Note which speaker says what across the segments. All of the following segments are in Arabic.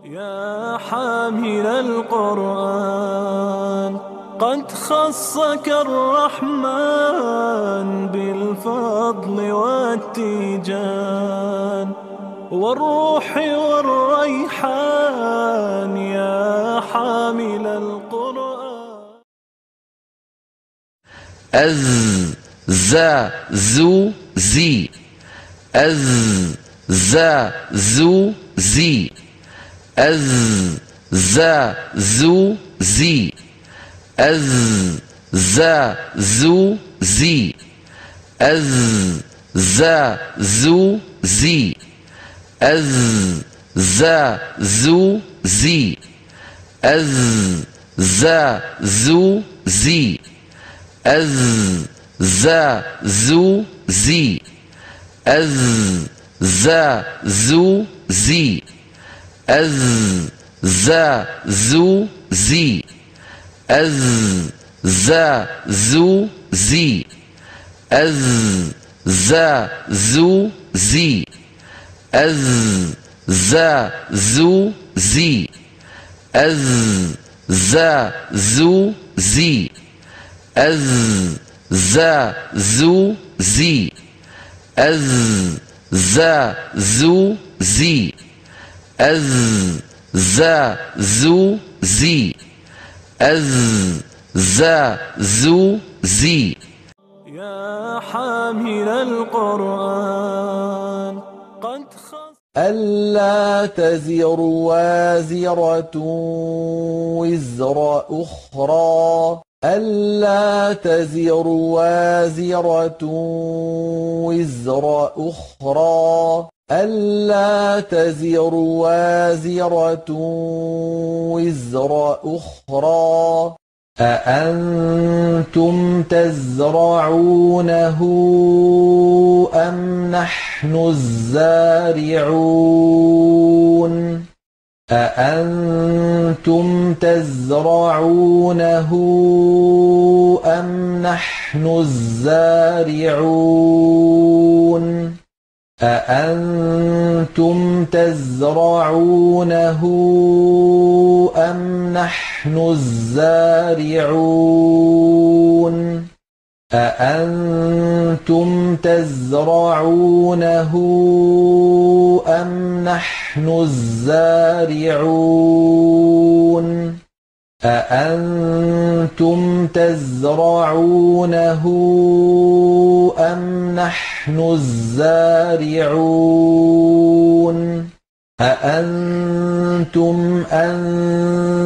Speaker 1: يا حامل القرآن، قد خصك الرحمن بالفضل والتيجان والروح والريحان، يا حامل القرآن.
Speaker 2: أز زا زو زي، أز زا زو زي، أز زا زو زي، أز زا زو زي، أز زا زو زي، أز زا زو زي، أز زا زو زي، أز زا زو زي، أز زا زو زي، أز زا زو زي، أز زا زو زي، أز زا زو زي، أز زا زو زي، أز زا زو زي، أز زا زو زي، أز زا زو زي، أز زا زو زي، أز زا زو زي.
Speaker 1: يا حامل القرآن، قد خص
Speaker 3: ألا تزر وازرة وزر أخرى، ألا تزر وازرة وزر أخرى، ألا تزر وازرة وزر أخرى. أأنتم تزرعونه أم نحن الزارعون، أأنتم تزرعونه أم نحن الزارعون، أأنتم تزرعونه أم نحن الزارعون، أأنتم تزرعونه أم نحن الزارعون، أأنتم تزرعونه أم نحن الزارعون، أأنتم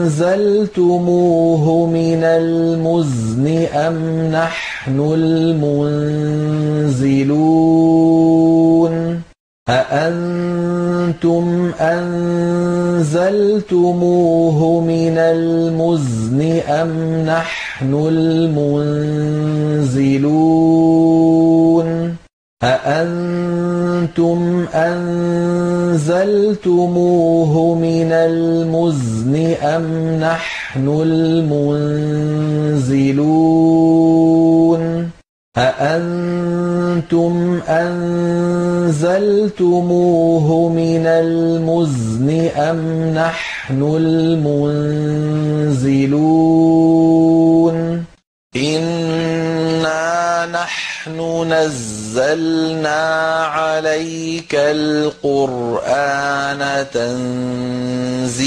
Speaker 3: أنزلتموه من المزن أم نحن المنزلون، أأنتم أنزلتموه من المزن أم نحن المنزلون، أأنتم أنزلتموه من المزن أم نحن المنزلون، أأنتم أنزلتموه من المزن أم نحن المنزلون. إنا نحن نزلنا عليك القرآن تنزيلا،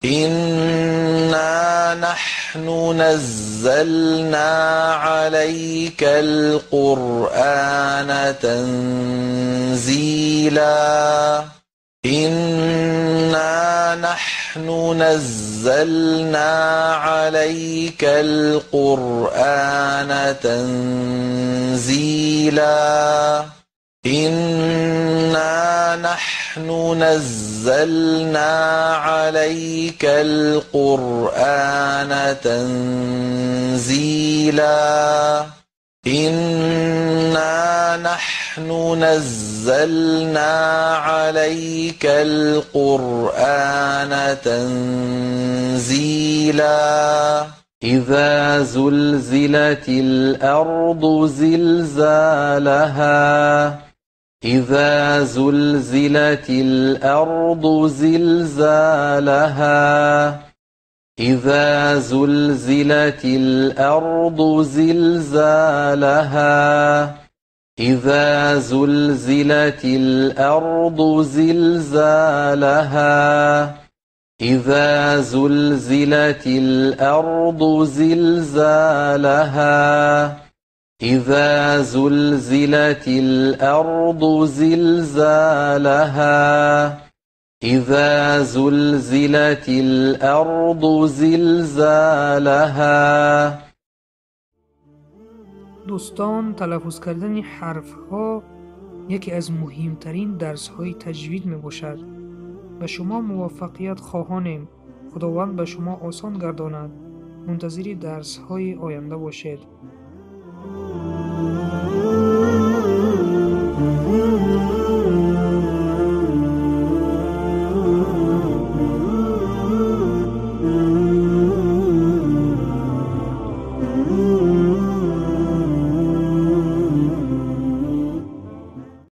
Speaker 3: إنا نحن نزلنا عليك القرآن تنزيلا، إنا نحن نزلنا عليك القرآن تنزيلا، إنا نحن نزلنا عليك القرآن تنزيلا، إنا نحن نزلنا عليك القرآن تنزيلا. إذا زلزلت الأرض زلزالها، إذا زلزلت الأرض زلزالها إذا زلزلت الأرض زلزالها إذا زلزلت الأرض زلزالها إذا زلزلت الأرض زلزالها إذا زلزلت الأرض زلزالها إذا زلزلت الأرض زلزالها.
Speaker 4: دوستان، تلفظ کردن حرف ها یکی از مهمترین درس های تجوید می باشد. به شما موفقیت خواهانیم. خداوند به شما آسان گرداند. منتظر درس های آینده باشید.